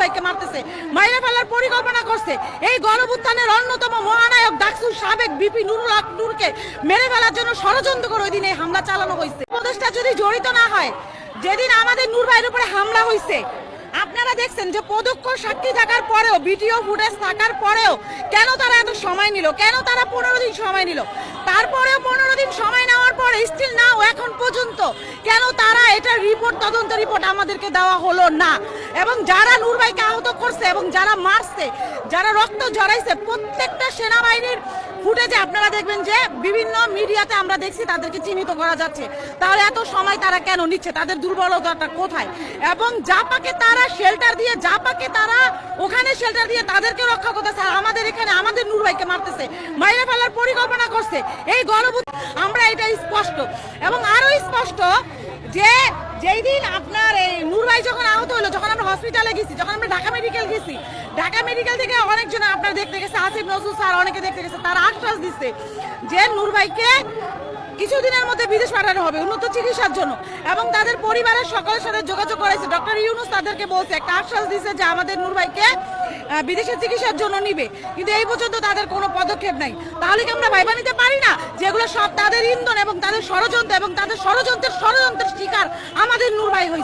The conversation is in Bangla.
ভাইকে মারতেছে, মাইরে ফেলার পরিকল্পনা করছে। এই গণঅভ্যুত্থানের অন্যতম মহানায়ক ডাকসুর সাবেক বিপি নুরুল হক নূরকে মেরে ফেলার জন্য ষড়যন্ত্র করে ওই দিন এই হামলা চালানো হয়েছে। উপদেষ্টা যদি জড়িত না হয়, যেদিন আমাদের নূর ভাইয়ের উপরে হামলা হয়েছে আপনারা দেখছেন যে প্রত্যক্ষ সাক্ষী থাকার পরেও, ভিডিও ফুটেজ থাকার পরেও কেন তারা এত সময় নিল, কেন তারা 15 দিন সময় নিল, তারপরেও 15 দিন সময় নেওয়ার পরে স্টিল নাও এখন পর্যন্ত কেন তারা এটা রিপোর্ট, তদন্ত রিপোর্ট আমাদেরকে দেওয়া হলো না। এবং যারা নূর ভাইকে আহত করছে এবং যারা মারছে, যারা রক্ত ঝরাইছে, প্রত্যেকটা সেনাবাহিনীর ফুটেজে আপনারা দেখবেন যে বিভিন্ন মিডিয়াতে আমরা দেখছি তাদেরকে চিহ্নিত করা যাচ্ছে। তাহলে এত সময় তারা কেন নিচ্ছে, তাদের দুর্বলতাটা কোথায়? এবং জাপাকে তারা শেল্টার দিয়ে, জাপাকে তারা ওখানে শেল্টার দিয়ে তাদেরকে রক্ষা করতেছে, আর আমাদের এখানে আমাদের নূর ভাইকে মারতেছে, মাইরে ফেলার পরিকল্পনা করছে এই আমরা এটা স্পষ্ট। এবং আরো স্পষ্ট যে যেই দিন আপনার এই নূর ভাই যখন আহত হলো, যখন আমরা হসপিটালে গেছি, যখন আমরা ঢাকা মেডিকেল গেছি, ঢাকা মেডিকেল থেকে অনেকজন আপনার দেখতে গেছে, আসিফ নজরুল স্যার অনেকে দেখতে গেছে, তারা আশ্বাস দিচ্ছে যে নূর ভাইকে কিছুদিনের মধ্যে বিদেশ পাঠানো হবে উন্নত চিকিৎসার জন্য। এবং তাদের পরিবারের সকলের সাথে যোগাযোগ করেছে, ডক্টর ইউনুস তাদেরকে বলছে, একটা আশ্বাস দিচ্ছে যে আমাদের নূর ভাইকে বিদেশে চিকিৎসার জন্য নিবে, কিন্তু এই পর্যন্ত তাদের কোনো পদক্ষেপ নাই। তাহলে কি আমরা ভাইবা নিতে পারি না যেগুলো সব তাদের ইন্ধন এবং তাদের ষড়যন্ত্র এবং তাদের ষড়যন্ত্রের শিকার আমাদের নূর ভাই হয়েছে?